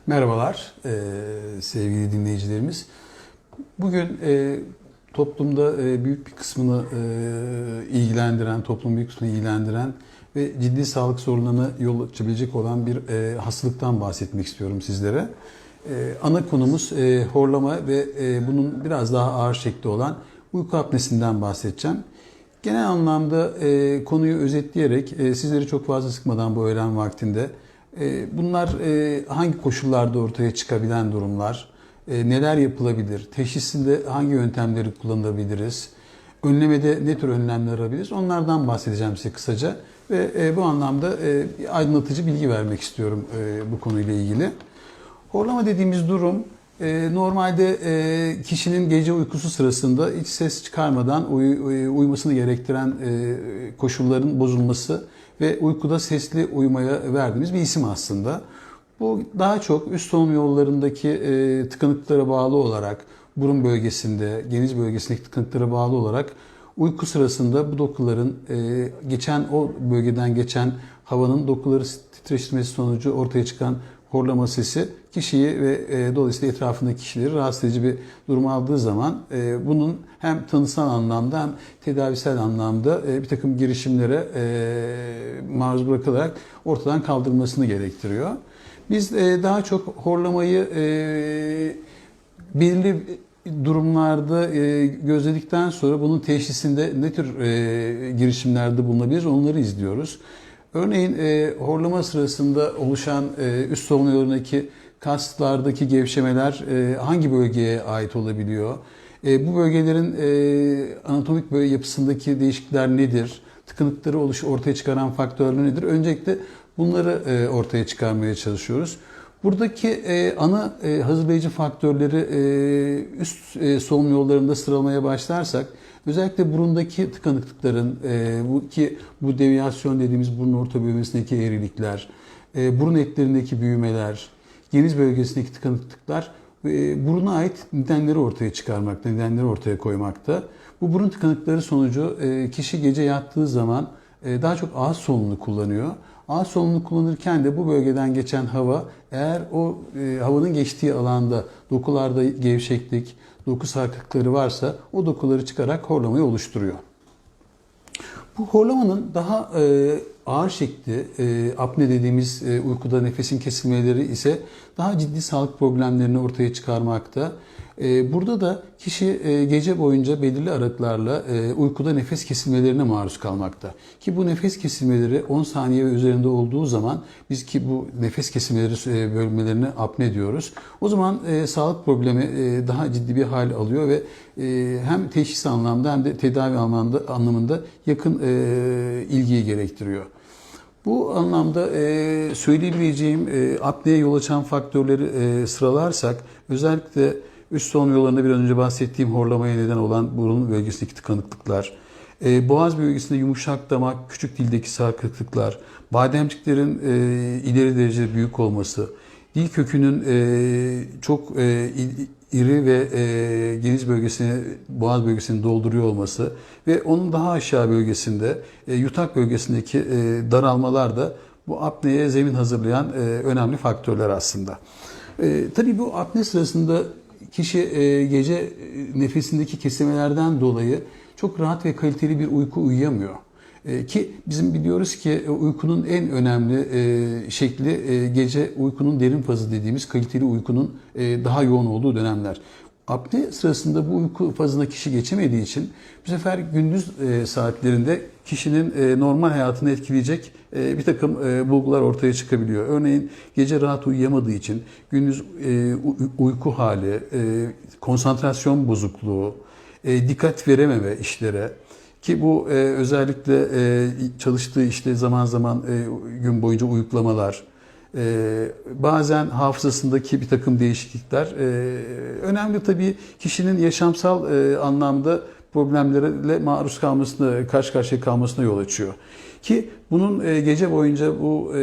Merhabalar sevgili dinleyicilerimiz. Bugün toplumda büyük bir kısmını ilgilendiren, toplumun büyük kısmını ilgilendiren ve ciddi sağlık sorunlarına yol açabilecek olan bir hastalıktan bahsetmek istiyorum sizlere. Ana konumuz horlama ve bunun biraz daha ağır şekli olan uyku apnesinden bahsedeceğim. Genel anlamda konuyu özetleyerek sizleri çok fazla sıkmadan bu öğlen vaktinde bunlar hangi koşullarda ortaya çıkabilen durumlar, neler yapılabilir, teşhisinde hangi yöntemleri kullanabiliriz, önlemede ne tür önlemler alabiliriz onlardan bahsedeceğim size kısaca. Ve bu anlamda aydınlatıcı bilgi vermek istiyorum bu konuyla ilgili. Horlama dediğimiz durum normalde kişinin gece uykusu sırasında hiç ses çıkarmadan uyumasını gerektiren koşulların bozulması ve uykuda sesli uyumaya verdiğimiz bir isim aslında. Bu daha çok üst solunum yollarındaki tıkanıklıklara bağlı olarak burun bölgesinde, geniz bölgesindeki tıkanıklıklara bağlı olarak uyku sırasında bu dokuların o bölgeden geçen havanın dokuları titreştirmesi sonucu ortaya çıkan horlama sesi kişiyi ve dolayısıyla etrafındaki kişileri rahatsız edici bir durum aldığı zaman bunun hem tanısal anlamda hem tedavisel anlamda bir takım girişimlere maruz bırakılarak ortadan kaldırılmasını gerektiriyor. Biz daha çok horlamayı belirli durumlarda gözledikten sonra bunun teşhisinde ne tür girişimlerde bulunabiliriz onları izliyoruz. Örneğin horlama sırasında oluşan üst solunum yollarındaki kaslardaki gevşemeler hangi bölgeye ait olabiliyor? Bu bölgelerin anatomik yapısındaki değişiklikler nedir? Tıkanıkları ortaya çıkaran faktörler nedir? Öncelikle bunları ortaya çıkarmaya çalışıyoruz. Buradaki ana hazırlayıcı faktörleri üst solunum yollarında sıralamaya başlarsak, özellikle burundaki tıkanıklıkların, bu deviyasyon dediğimiz burun orta bölgesindeki eğrilikler, burun etlerindeki büyümeler, geniz bölgesindeki tıkanıklıklar buruna ait nedenleri ortaya çıkarmakta, nedenleri ortaya koymakta. Bu burun tıkanıkları sonucu kişi gece yattığı zaman daha çok ağız solunumunu kullanıyor. Ağız solunumunu kullanırken de bu bölgeden geçen hava eğer o havanın geçtiği alanda dokularda gevşeklik, doku sarkıkları varsa o dokuları çıkarak horlamayı oluşturuyor. Bu horlamanın daha ağır şekli, apne dediğimiz uykuda nefesin kesilmeleri ise daha ciddi sağlık problemlerini ortaya çıkarmakta. Burada da kişi gece boyunca belirli aralıklarla uykuda nefes kesilmelerine maruz kalmakta. Ki bu nefes kesilmeleri 10 saniye ve üzerinde olduğu zaman bu nefes kesilmeleri bölümlerine apne diyoruz. O zaman sağlık problemi daha ciddi bir hal alıyor ve hem teşhis anlamda hem de tedavi anlamında yakın ilgiyi gerektiriyor. Bu anlamda söyleyebileceğim apneye yol açan faktörleri sıralarsak özellikle üst solunum yollarında biraz önce bahsettiğim horlamaya neden olan burun bölgesindeki tıkanıklıklar, boğaz bölgesinde yumuşak damak, küçük dildeki sarkıklıklar, bademciklerin ileri derecede büyük olması, dil kökünün çok iri ve geniz bölgesini, boğaz bölgesini dolduruyor olması ve onun daha aşağı bölgesinde, yutak bölgesindeki daralmalar da bu apneye zemin hazırlayan önemli faktörler aslında. Tabii bu apne sırasında kişi gece nefesindeki kesilmelerden dolayı çok rahat ve kaliteli bir uyku uyuyamıyor. Ki bizim biliyoruz ki uykunun en önemli şekli gece uykunun derin fazı dediğimiz kaliteli uykunun daha yoğun olduğu dönemler. Apne sırasında bu uyku fazına kişi geçemediği için bu sefer gündüz saatlerinde kişinin normal hayatını etkileyecek bir takım bulgular ortaya çıkabiliyor. Örneğin gece rahat uyuyamadığı için gündüz uyku hali, konsantrasyon bozukluğu, dikkat verememe işlere, ki bu özellikle çalıştığı işte zaman zaman gün boyunca uyuklamalar, bazen hafızasındaki bir takım değişiklikler önemli tabii kişinin yaşamsal anlamda problemlerle maruz kalmasına, karşı karşıya kalmasına yol açıyor. Ki bunun gece boyunca bu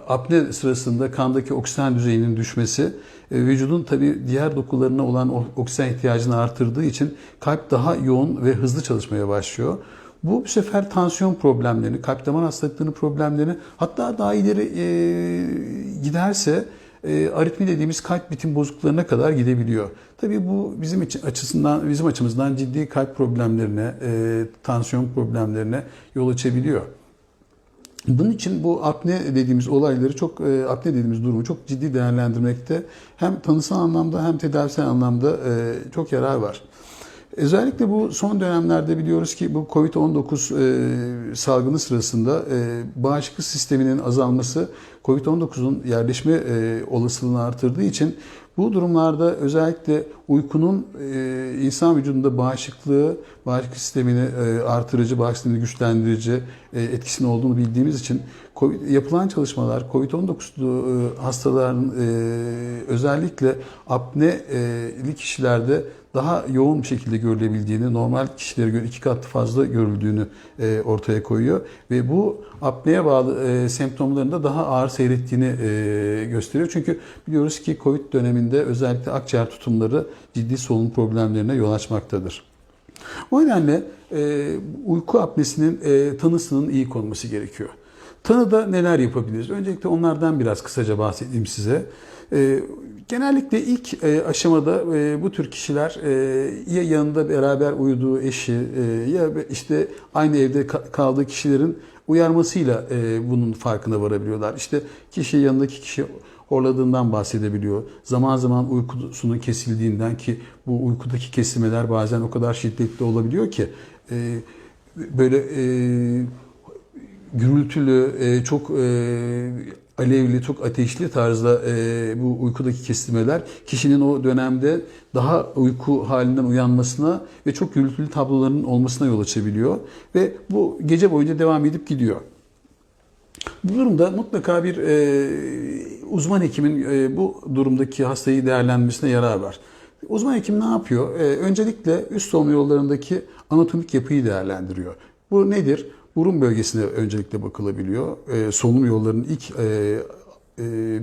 apne sırasında kandaki oksijen düzeyinin düşmesi vücudun tabii diğer dokularına olan oksijen ihtiyacını artırdığı için kalp daha yoğun ve hızlı çalışmaya başlıyor. Bu sefer tansiyon problemlerini, kalp damar hastalıklarının problemlerini, hatta daha ileri giderse aritmi dediğimiz kalp ritim bozukluklarına kadar gidebiliyor. Tabii bu bizim açımızdan ciddi kalp problemlerine, tansiyon problemlerine yol açabiliyor. Bunun için bu apne dediğimiz olayları apne dediğimiz durumu çok ciddi değerlendirmekte hem tanısal anlamda hem tedavisel anlamda çok yarar var. Özellikle bu son dönemlerde biliyoruz ki bu COVID-19 salgını sırasında bağışıklık sisteminin azalması COVID-19'un yerleşme olasılığını artırdığı için bu durumlarda özellikle uykunun insan vücudunda bağışıklık sistemini artırıcı, bağışıklık sistemini güçlendirici etkisinin olduğunu bildiğimiz için yapılan çalışmalar COVID-19 hastaların özellikle apneli kişilerde daha yoğun bir şekilde görülebildiğini, normal kişilere göre 2 kat fazla görüldüğünü ortaya koyuyor. Ve bu apneye bağlı semptomların da daha ağır seyrettiğini gösteriyor. Çünkü biliyoruz ki COVID döneminde özellikle akciğer tutumları ciddi solunum problemlerine yol açmaktadır. O nedenle uyku apnesinin tanısının iyi konması gerekiyor. Tanıda neler yapabiliriz? Öncelikle onlardan biraz kısaca bahsedeyim size. Genellikle ilk aşamada bu tür kişiler ya yanında beraber uyuduğu eşi ya işte aynı evde kaldığı kişilerin uyarmasıyla bunun farkına varabiliyorlar. İşte yanındaki kişi horladığından bahsedebiliyor. Zaman zaman uykusunun kesildiğinden ki bu uykudaki kesilmeler bazen o kadar şiddetli olabiliyor ki böyle gürültülü, çok alevli, çok ateşli tarzda bu uykudaki kesilmeler kişinin o dönemde daha uyku halinden uyanmasına ve çok gürültülü tabloların olmasına yol açabiliyor. Ve bu gece boyunca devam edip gidiyor. Bu durumda mutlaka bir uzman hekimin bu durumdaki hastayı değerlendirmesine yarar var. Uzman hekim ne yapıyor? Öncelikle üst solunum yollarındaki anatomik yapıyı değerlendiriyor. Bu nedir? Burun bölgesine öncelikle bakılabiliyor. Solunum yollarının ilk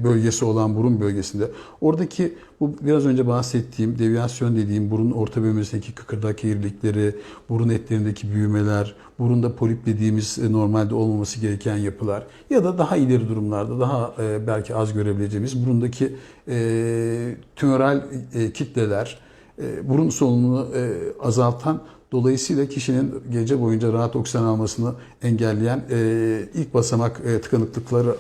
bölgesi olan burun bölgesinde. Oradaki bu biraz önce bahsettiğim deviyasyon dediğim burun orta bölgesindeki kıkırdak eğrilikleri, burun etlerindeki büyümeler, burunda polip dediğimiz normalde olmaması gereken yapılar ya da daha ileri durumlarda daha belki az görebileceğimiz burundaki tümöral kitleler, burun solunumunu azaltan, dolayısıyla kişinin gece boyunca rahat oksijen almasını engelleyen ilk basamak tıkanıklıkları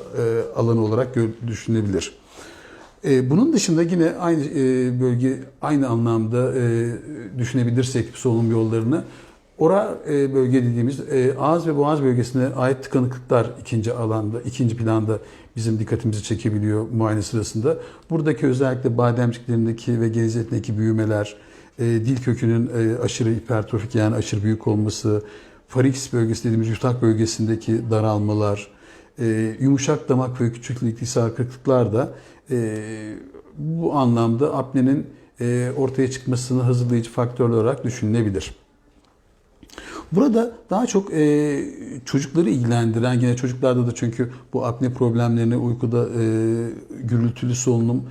alanı olarak düşünülebilir. Bunun dışında yine aynı anlamda düşünebilirsek solunum yollarını, bölge dediğimiz ağız ve boğaz bölgesine ait tıkanıklıklar ikinci planda bizim dikkatimizi çekebiliyor muayene sırasında. Buradaki özellikle bademciklerindeki ve gerizlerindeki büyümeler, dil kökünün aşırı hipertrofik yani aşırı büyük olması, farinks bölgesi dediğimiz yutak bölgesindeki daralmalar, yumuşak damak ve küçük delikli sarkıklıklar da bu anlamda apnenin ortaya çıkmasını hazırlayıcı faktörler olarak düşünülebilir. Burada daha çok çocukları ilgilendiren, yine çocuklarda da çünkü bu apne problemlerini uykuda gürültülü solunum,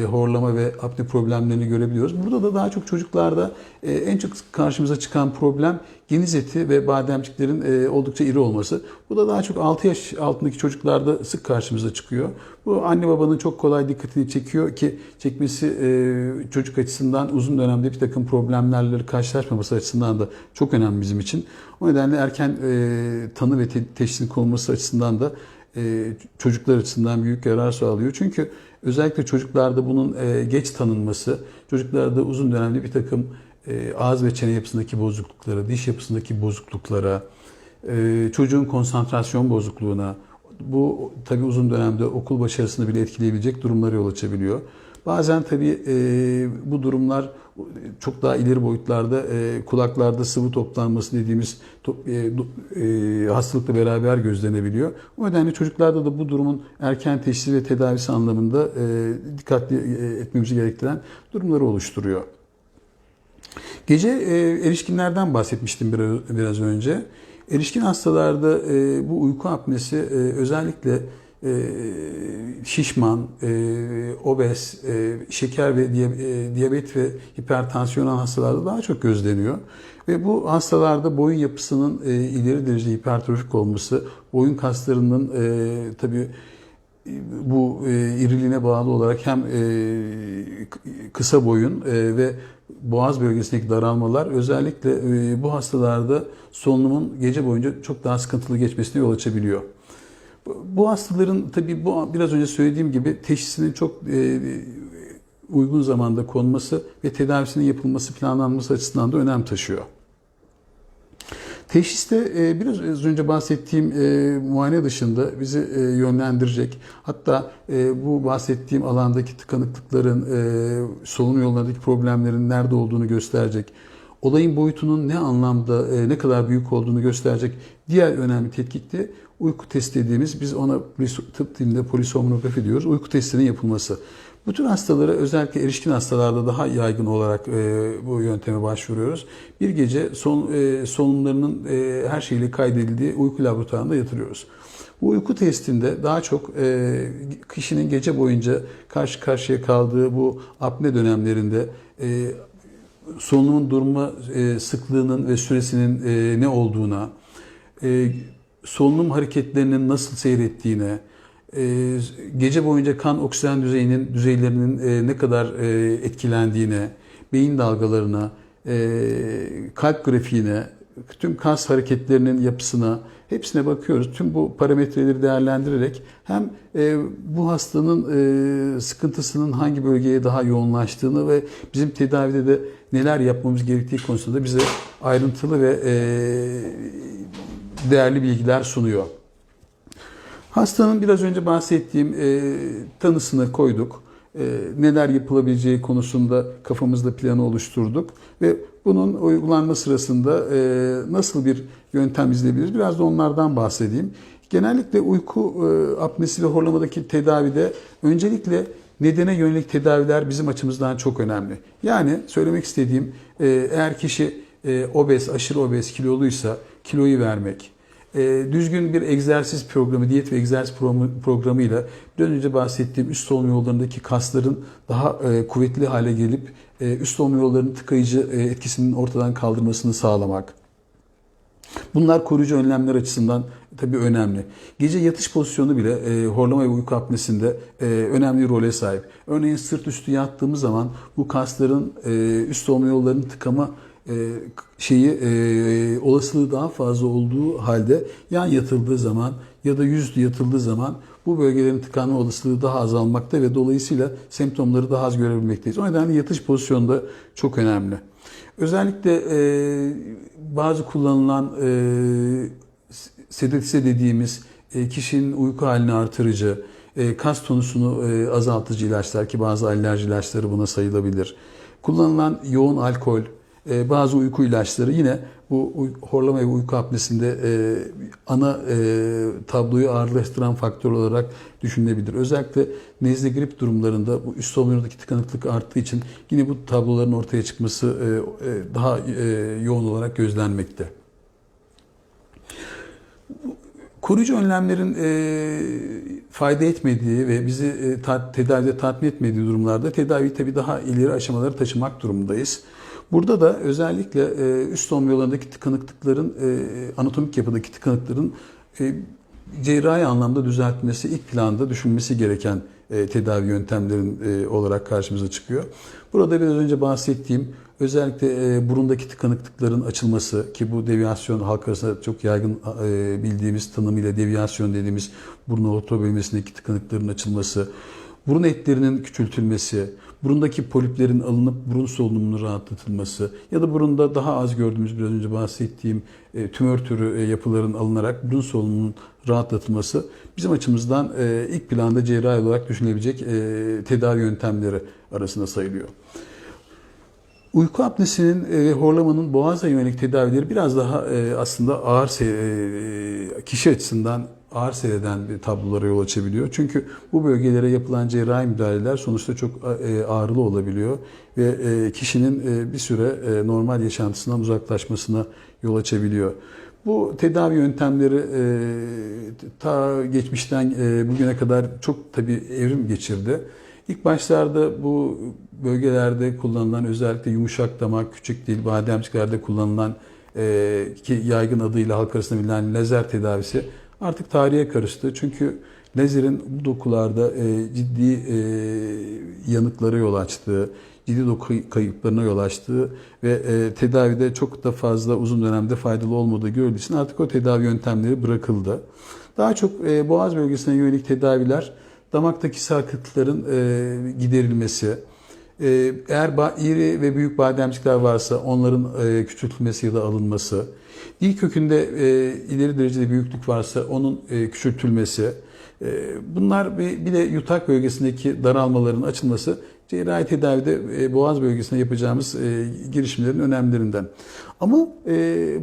horlama ve apne problemlerini görebiliyoruz. Burada da daha çok çocuklarda en çok karşımıza çıkan problem geniz eti ve bademciklerin oldukça iri olması. Bu da daha çok 6 yaş altındaki çocuklarda sık karşımıza çıkıyor. Bu anne babanın çok kolay dikkatini çekiyor ki çekmesi çocuk açısından uzun dönemde bir takım problemlerle karşılaşmaması açısından da çok önemli bizim için. O nedenle erken tanı ve teşhisin konulması açısından da çocuklar açısından büyük yarar sağlıyor. Çünkü özellikle çocuklarda bunun geç tanınması, çocuklarda uzun dönemde bir takım ağız ve çene yapısındaki bozukluklara, diş yapısındaki bozukluklara, çocuğun konsantrasyon bozukluğuna, bu tabii uzun dönemde okul başarısını bile etkileyebilecek durumlara yol açabiliyor. Bazen tabii bu durumlar çok daha ileri boyutlarda kulaklarda sıvı toplanması dediğimiz hastalıkla beraber gözlenebiliyor. O nedenle çocuklarda da bu durumun erken teşhisi ve tedavisi anlamında dikkatli etmemizi gerektiren durumları oluşturuyor. Gece erişkinlerden bahsetmiştim biraz önce. Erişkin hastalarda bu uyku apnesi özellikle şişman, obez, şeker ve diyabet ve hipertansiyon olan hastalarda daha çok gözleniyor. Ve bu hastalarda boyun yapısının ileri derecede hipertrofik olması, boyun kaslarının tabii bu iriliğine bağlı olarak hem kısa boyun ve boğaz bölgesindeki daralmalar özellikle bu hastalarda solunumun gece boyunca çok daha sıkıntılı geçmesine yol açabiliyor. Bu hastaların tabii bu biraz önce söylediğim gibi teşhisinin çok uygun zamanda konması ve tedavisinin yapılması, planlanması açısından da önem taşıyor. Teşhiste biraz önce bahsettiğim muayene dışında bizi yönlendirecek, hatta bu bahsettiğim alandaki tıkanıklıkların, solunum yollarındaki problemlerin nerede olduğunu gösterecek, olayın boyutunun ne anlamda, ne kadar büyük olduğunu gösterecek diğer önemli tetkik de uyku testi dediğimiz, biz ona tıp dilinde polisomnografi diyoruz, uyku testinin yapılması. Bu tür hastalara, özellikle erişkin hastalarda daha yaygın olarak bu yönteme başvuruyoruz. Bir gece solunumlarının her şeyle kaydedildiği uyku laboratuvarında yatırıyoruz. Bu uyku testinde daha çok kişinin gece boyunca karşı karşıya kaldığı bu apne dönemlerinde solunumun durma sıklığının ve süresinin ne olduğuna, solunum hareketlerinin nasıl seyrettiğine, gece boyunca kan oksijen düzeylerinin ne kadar etkilendiğine, beyin dalgalarına, kalp grafiğine, tüm kas hareketlerinin yapısına, hepsine bakıyoruz. Tüm bu parametreleri değerlendirerek hem bu hastanın sıkıntısının hangi bölgeye daha yoğunlaştığını ve bizim tedavide de neler yapmamız gerektiği konusunda bize ayrıntılı ve değerli bilgiler sunuyor. Hastanın biraz önce bahsettiğim tanısını koyduk. Neler yapılabileceği konusunda kafamızda planı oluşturduk ve bunun uygulanma sırasında nasıl bir yöntem izleyebiliriz? Biraz da onlardan bahsedeyim. Genellikle uyku apnesi ve horlamadaki tedavide öncelikle nedene yönelik tedaviler bizim açımızdan çok önemli. Yani söylemek istediğim, eğer kişi obez, aşırı obez, kiloluysa kiloyu vermek, düzgün bir egzersiz programı, diyet ve egzersiz programıyla biraz önce bahsettiğim üst solunum yollarındaki kasların daha kuvvetli hale gelip üst solunum yollarının tıkayıcı etkisinin ortadan kaldırmasını sağlamak. Bunlar koruyucu önlemler açısından tabii önemli. Gece yatış pozisyonu bile horlama ve uyku apnesinde önemli bir role sahip. Örneğin sırt üstü yattığımız zaman bu kasların üst solunum yollarının tıkama olasılığı daha fazla olduğu halde yan yatıldığı zaman ya da yüzüstü yatıldığı zaman bu bölgelerin tıkanma olasılığı daha azalmakta ve dolayısıyla semptomları daha az görebilmekteyiz. O nedenle yatış pozisyonu da çok önemli. Özellikle bazı kullanılan sedatize dediğimiz kişinin uyku halini artırıcı, kas tonusunu azaltıcı ilaçlar, ki bazı alerji ilaçları buna sayılabilir. Kullanılan yoğun alkol, bazı uyku ilaçları yine bu horlama ve uyku apnesinde ana tabloyu ağırlaştıran faktör olarak düşünülebilir. Özellikle nezle grip durumlarında bu üst solunumdaki tıkanıklık arttığı için yine bu tabloların ortaya çıkması daha yoğun olarak gözlenmekte. Koruyucu önlemlerin fayda etmediği ve bizi tedavide tatmin etmediği durumlarda tedaviyi tabii daha ileri aşamalara taşımak durumundayız. Burada da özellikle üst solunum yollarındaki tıkanıklıkların, anatomik yapıdaki tıkanıkların cerrahi anlamda düzeltmesi ilk planda düşünmesi gereken tedavi yöntemlerin olarak karşımıza çıkıyor. Burada biraz önce bahsettiğim özellikle burundaki tıkanıklıkların açılması, ki bu deviyasyon halk arasında çok yaygın bildiğimiz tanımıyla deviyasyon dediğimiz burun orta bölgesindeki tıkanıkların açılması, burun etlerinin küçültülmesi, burundaki poliplerin alınıp burun solunumunun rahatlatılması ya da burunda daha az gördüğümüz biraz önce bahsettiğim tümör türü yapıların alınarak burun solunumunun rahatlatılması bizim açımızdan ilk planda cerrahi olarak düşünülebilecek tedavi yöntemleri arasında sayılıyor. Uyku apnesinin ve horlamanın boğaza yönelik tedavileri biraz daha aslında ağır kişi açısından ağır seyreden bir tablolara yol açabiliyor. Çünkü bu bölgelere yapılan cerrahi müdahaleler sonuçta çok ağrılı olabiliyor ve kişinin bir süre normal yaşantısından uzaklaşmasına yol açabiliyor. Bu tedavi yöntemleri ta geçmişten bugüne kadar çok tabii evrim geçirdi. İlk başlarda bu bölgelerde kullanılan özellikle yumuşak damak, küçük dil, bademciklerde kullanılan ki yaygın adıyla halk arasında bilinen lazer tedavisi artık tarihe karıştı. Çünkü lazerin bu dokularda ciddi yanıklara yol açtığı, ciddi doku kayıplarına yol açtığı ve tedavide çok da fazla uzun dönemde faydalı olmadığı görüldüğü için artık o tedavi yöntemleri bırakıldı. Daha çok boğaz bölgesine yönelik tedaviler, damaktaki sarkıklıkların giderilmesi, eğer iri ve büyük bademcikler varsa onların küçültülmesi ya da alınması, dil kökünde ileri derecede büyüklük varsa onun küçültülmesi, bunlar bir de yutak bölgesindeki daralmaların açılması cerrahi tedavide boğaz bölgesine yapacağımız girişimlerin önemlilerinden. Ama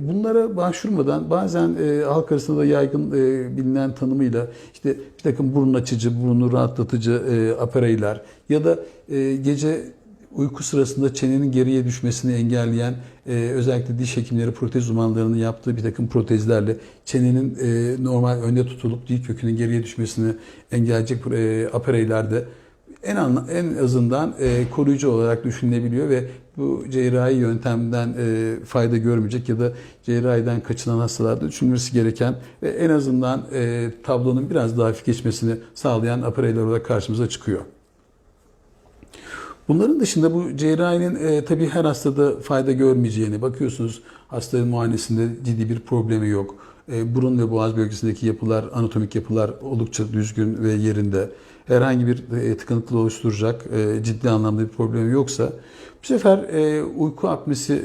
bunlara başvurmadan bazen halk arasında da yaygın bilinen tanımıyla işte bir takım burun açıcı, burunu rahatlatıcı apareyler ya da gece uyku sırasında çenenin geriye düşmesini engelleyen özellikle diş hekimleri protez uzmanlarının yaptığı bir takım protezlerle çenenin normal önde tutulup dil kökünün geriye düşmesini engelleyecek apareyler de en azından koruyucu olarak düşünülebiliyor ve bu cerrahi yöntemden fayda görmeyecek ya da cerrahiden kaçınan hastalarda düşünülmesi gereken ve en azından tablonun biraz daha hafif geçmesini sağlayan apareyler olarak karşımıza çıkıyor. Bunların dışında bu cerrahinin tabii her hastada fayda görmeyeceğini bakıyorsunuz. Hastanın muayenesinde ciddi bir problemi yok. Burun ve boğaz bölgesindeki yapılar, anatomik yapılar oldukça düzgün ve yerinde. Herhangi bir tıkanıklık oluşturacak ciddi anlamda bir problemi yoksa bu sefer uyku apnesi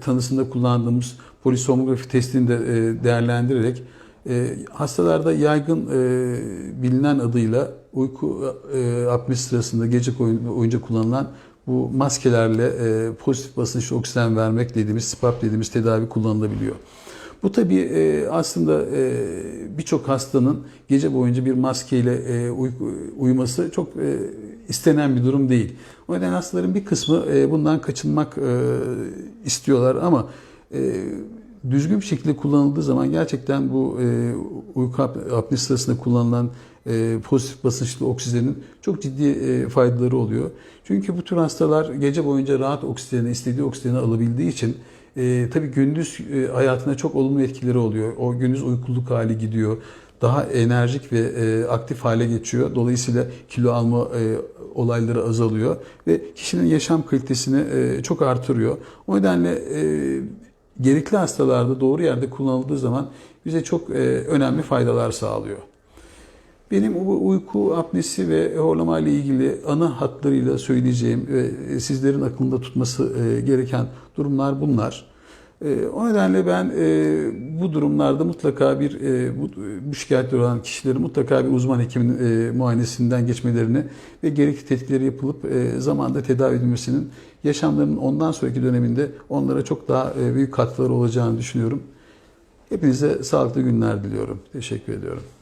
tanısında kullandığımız polisomografi testini de değerlendirerek hastalarda yaygın bilinen adıyla uyku apnesi sırasında gece boyunca kullanılan bu maskelerle pozitif basınçlı oksijen vermek dediğimiz SPAP dediğimiz tedavi kullanılabiliyor. Bu tabii aslında birçok hastanın gece boyunca bir maskeyle uyuması çok istenen bir durum değil. O nedenle hastaların bir kısmı bundan kaçınmak istiyorlar ama düzgün bir şekilde kullanıldığı zaman gerçekten bu uyku apnesi sırasında kullanılan pozitif basınçlı oksijenin çok ciddi faydaları oluyor. Çünkü bu tür hastalar gece boyunca rahat oksijeni, istediği oksijeni alabildiği için tabii gündüz hayatına çok olumlu etkileri oluyor. O gündüz uykuluk hali gidiyor. Daha enerjik ve aktif hale geçiyor. Dolayısıyla kilo alma olayları azalıyor ve kişinin yaşam kalitesini çok artırıyor. O nedenle gerekli hastalarda doğru yerde kullanıldığı zaman bize çok önemli faydalar sağlıyor. Benim uyku apnesi ve horlama ile ilgili ana hatlarıyla söyleyeceğim ve sizlerin aklında tutması gereken durumlar bunlar. O nedenle ben bu durumlarda mutlaka bu şikayetleri olan kişilerin mutlaka bir uzman hekimin muayenesinden geçmelerini ve gerekli tetkikleri yapılıp zamanda tedavi edilmesinin yaşamlarının ondan sonraki döneminde onlara çok daha büyük katkıları olacağını düşünüyorum. Hepinize sağlıklı günler diliyorum. Teşekkür ediyorum.